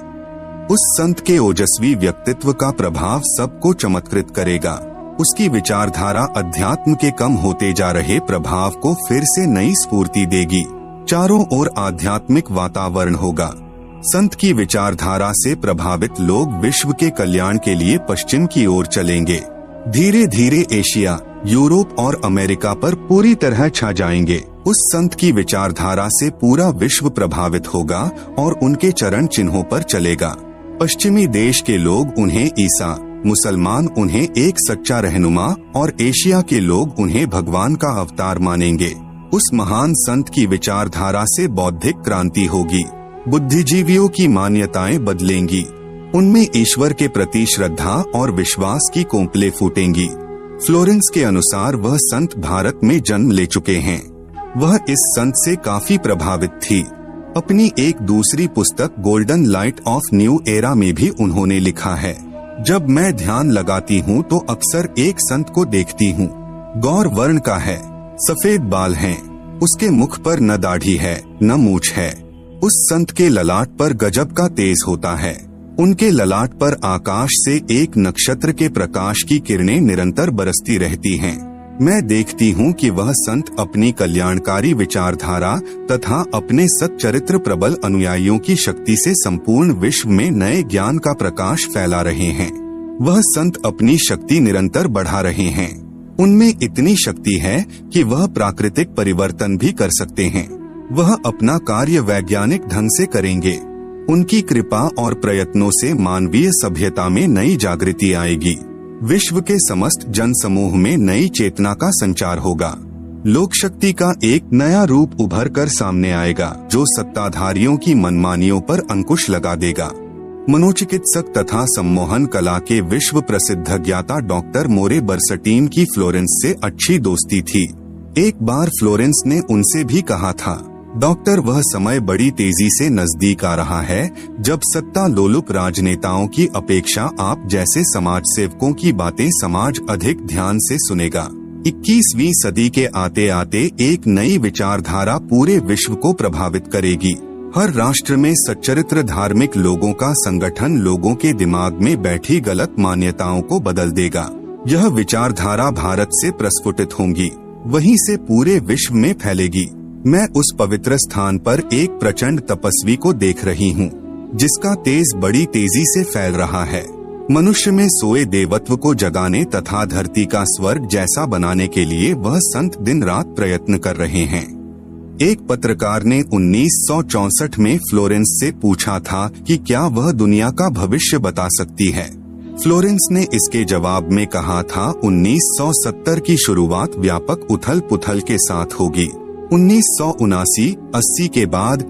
उस संत के ओजस्वी व्यक्तित्व का प्रभाव सबको चमत्कृत करेगा। उसकी विचारधारा अध्यात्म के कम होते जा रहे प्रभाव को फिर से नई स्फूर्ति देगी। चारों ओर आध्यात्मिक वातावरण होगा। संत की विचारधारा से प्रभावित लोग विश्व के कल्याण के लिए पश्चिम की ओर चलेंगे। धीरे धीरे एशिया, यूरोप और अमेरिका पर पूरी तरह छा जाएंगे। उस संत की विचारधारा से पूरा विश्व प्रभावित होगा और उनके चरण चिन्हों पर चलेगा। पश्चिमी देश के लोग उन्हें ईसा, मुसलमान उन्हें एक सच्चा रहनुमा और एशिया के लोग उन्हें भगवान का अवतार मानेंगे। उस महान संत की विचारधारा से बौद्धिक क्रांति होगी। बुद्धिजीवियों की मान्यताएं बदलेंगी। उनमें ईश्वर के प्रति श्रद्धा और विश्वास की कोंपलें फूटेंगी। फ्लोरेंस के अनुसार वह संत भारत में जन्म ले चुके हैं। वह इस संत से काफी प्रभावित थी। अपनी एक दूसरी पुस्तक golden light of new era में भी उन्होंने लिखा है, जब मैं ध्यान लगाती हूँ तो अक्सर एक संत को देखती हूँ। गौर वर्ण का है, सफेद बाल हैं, उसके मुख पर न दाढ़ी है न मूछ है। उस संत के ललाट पर गजब का तेज होता है। उनके ललाट पर आकाश से एक नक्षत्र के प्रकाश की किरणें निरंतर बरसती रहती हैं। मैं देखती हूँ कि वह संत अपनी कल्याणकारी विचारधारा तथा अपने सच्चरित्र प्रबल अनुयायियों की शक्ति से संपूर्ण विश्व में नए ज्ञान का प्रकाश फैला रहे हैं। वह संत अपनी शक्ति निरंतर बढ़ा रहे हैं। उनमें इतनी शक्ति है कि वह प्राकृतिक परिवर्तन भी कर सकते हैं। वह अपना कार्य वैज्ञानिक ढंग से करेंगे। उनकी कृपा और प्रयत्नों से मानवीय सभ्यता में नई जागृति आएगी। विश्व के समस्त जन समूह में नई चेतना का संचार होगा। लोक शक्ति का एक नया रूप उभर कर सामने आएगा, जो सत्ताधारियों की मनमानियों पर अंकुश लगा देगा। मनोचिकित्सक तथा सम्मोहन कला के विश्व प्रसिद्ध ज्ञाता डॉक्टर मोरे बर्सटीन की फ्लोरेंस से अच्छी दोस्ती थी। एक बार फ्लोरेंस ने उनसे भी कहा था, डॉक्टर, वह समय बड़ी तेजी से नजदीक आ रहा है जब सत्ता लोलुप राजनेताओं की अपेक्षा आप जैसे समाज सेवकों की बातें समाज अधिक ध्यान से सुनेगा। 21वीं सदी के आते आते एक नई विचारधारा पूरे विश्व को प्रभावित करेगी। हर राष्ट्र में सच्चरित्र धार्मिक लोगों का संगठन लोगों के दिमाग में बैठी गलत मान्यताओं को बदल देगा। यह विचारधारा भारत से प्रस्फुटित होंगी, वहीं से पूरे विश्व में फैलेगी। मैं उस पवित्र स्थान पर एक प्रचंड तपस्वी को देख रही हूँ, जिसका तेज बड़ी तेजी से फैल रहा है। मनुष्य में सोए देवत्व को जगाने तथा धरती का स्वर्ग जैसा बनाने के लिए वह संत दिन रात प्रयत्न कर रहे हैं। एक पत्रकार ने 1964 में फ्लोरेंस से पूछा था कि क्या वह दुनिया का भविष्य बता सकती है। फ्लोरेंस ने इसके जवाब में कहा था, 1970 की शुरुआत व्यापक उथल पुथल के साथ होगी। 1979-80 के बाद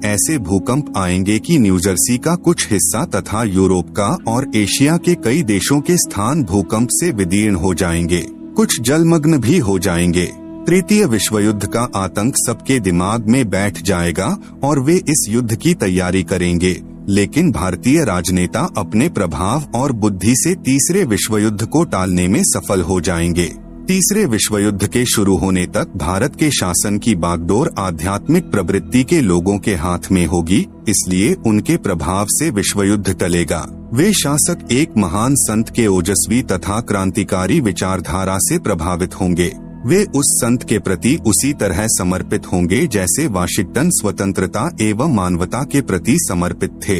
ऐसे भूकंप आएंगे कि न्यूजर्सी का कुछ हिस्सा तथा यूरोप का और एशिया के कई देशों के स्थान भूकंप से विदीर्ण हो जाएंगे। कुछ जलमग्न भी हो जाएंगे। तृतीय विश्व युद्ध का आतंक सबके दिमाग में बैठ जाएगा और वे इस युद्ध की तैयारी करेंगे। लेकिन भारतीय राजनेता अपने प्रभाव और बुद्धि से तीसरे विश्व युद्ध को टालने में सफल हो जाएंगे। तीसरे विश्व युद्ध के शुरू होने तक भारत के शासन की बागडोर आध्यात्मिक प्रवृत्ति के लोगों के हाथ में होगी, इसलिए उनके प्रभाव से विश्व युद्ध टलेगा। वे शासक एक महान संत के ओजस्वी तथा क्रांतिकारी विचारधारा से प्रभावित होंगे। वे उस संत के प्रति उसी तरह समर्पित होंगे जैसे वाशिंगटन स्वतंत्रता एवं मानवता के प्रति समर्पित थे।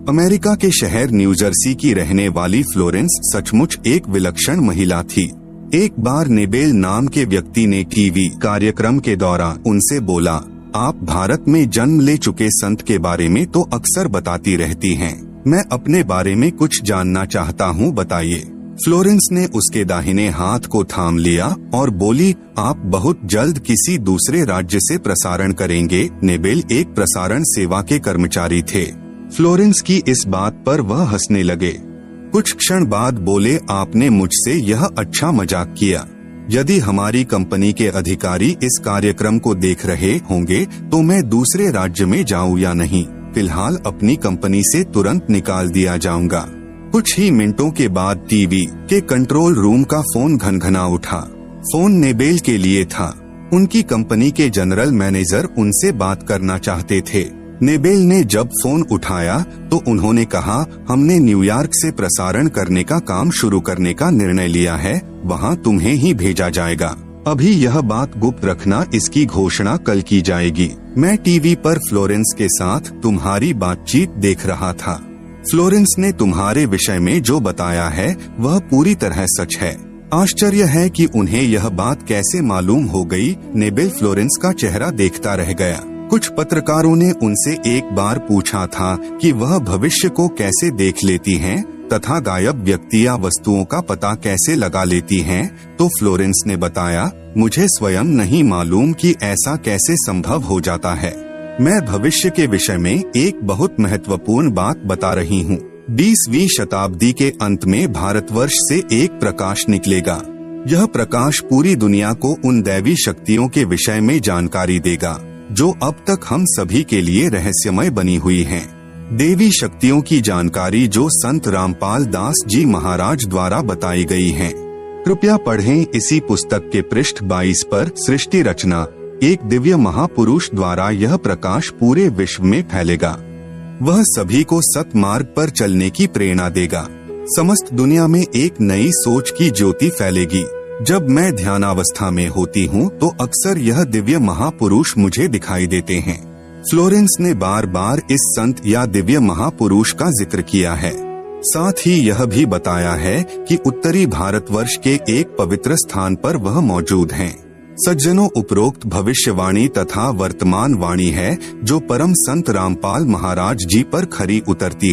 अमेरिका के शहर न्यूजर्सी की रहने वाली फ्लोरेंस सचमुच एक विलक्षण महिला थी। एक बार नेबेल नाम के व्यक्ति ने टीवी कार्यक्रम के दौरान उनसे बोला, आप भारत में जन्म ले चुके संत के बारे में तो अक्सर बताती रहती हैं। मैं अपने बारे में कुछ जानना चाहता हूँ, बताइए। फ्लोरेंस ने उसके दाहिने हाथ को थाम लिया और बोली, आप बहुत जल्द किसी दूसरे राज्य से प्रसारण करेंगे। नेबेल एक प्रसारण सेवा के कर्मचारी थे। फ्लोरेंस की इस बात पर वह हंसने लगे। कुछ क्षण बाद बोले, आपने मुझसे यह अच्छा मजाक किया। यदि हमारी कंपनी के अधिकारी इस कार्यक्रम को देख रहे होंगे तो मैं दूसरे राज्य में जाऊं या नहीं। फिलहाल अपनी कंपनी से तुरंत निकाल दिया जाऊंगा। कुछ ही मिनटों के बाद टीवी के कंट्रोल रूम का फोन घनघना उठा। फोन नेबेल के लिए था। उनकी कंपनी के जनरल मैनेजर उनसे बात करना चाहते थे। नेबेल ने जब फोन उठाया तो उन्होंने कहा, हमने न्यूयॉर्क से प्रसारण करने का काम शुरू करने का निर्णय लिया है, वहां तुम्हें ही भेजा जाएगा। अभी यह बात गुप्त रखना, इसकी घोषणा कल की जाएगी। मैं टीवी पर फ्लोरेंस के साथ तुम्हारी बातचीत देख रहा था। फ्लोरेंस ने तुम्हारे विषय में जो बताया है वह पूरी तरह सच है। आश्चर्य है कि उन्हें यह बात कैसे मालूम हो गई। नेबेल फ्लोरेंस का चेहरा देखता रह गया। कुछ पत्रकारों ने उनसे एक बार पूछा था कि वह भविष्य को कैसे देख लेती हैं तथा गायब व्यक्ति या वस्तुओं का पता कैसे लगा लेती हैं, तो फ्लोरेंस ने बताया, मुझे स्वयं नहीं मालूम कि ऐसा कैसे संभव हो जाता है। मैं भविष्य के विषय में एक बहुत महत्वपूर्ण बात बता रही हूँ। 20वीं शताब्दी के अंत में भारतवर्ष से एक प्रकाश निकलेगा। यह प्रकाश पूरी दुनिया को उन दैवी शक्तियों के विषय में जानकारी देगा जो अब तक हम सभी के लिए रहस्यमय बनी हुई हैं। देवी शक्तियों की जानकारी जो संत रामपाल दास जी महाराज द्वारा बताई गई है। कृपया पढ़ें इसी पुस्तक के पृष्ठ 22 पर। सृष्टि रचना, एक दिव्य महापुरुष द्वारा यह प्रकाश पूरे विश्व में फैलेगा। वह सभी को सतमार्ग पर चलने की प्रेरणा देगा। समस्त दुनिया में एक नई सोच की ज्योति फैलेगी। जब मैं ध्यानावस्था में होती हूँ तो अक्सर यह दिव्य महापुरुष मुझे दिखाई देते हैं। फ्लोरेंस ने बार बार इस संत या दिव्य महापुरुष का जिक्र किया है। साथ ही यह भी बताया है कि उत्तरी भारतवर्ष के एक पवित्र स्थान पर वह मौजूद हैं। सज्जनों, उपरोक्त भविष्यवाणी तथा वर्तमान वाणी है जो परम संत रामपाल महाराज जी पर खरी उतरती है।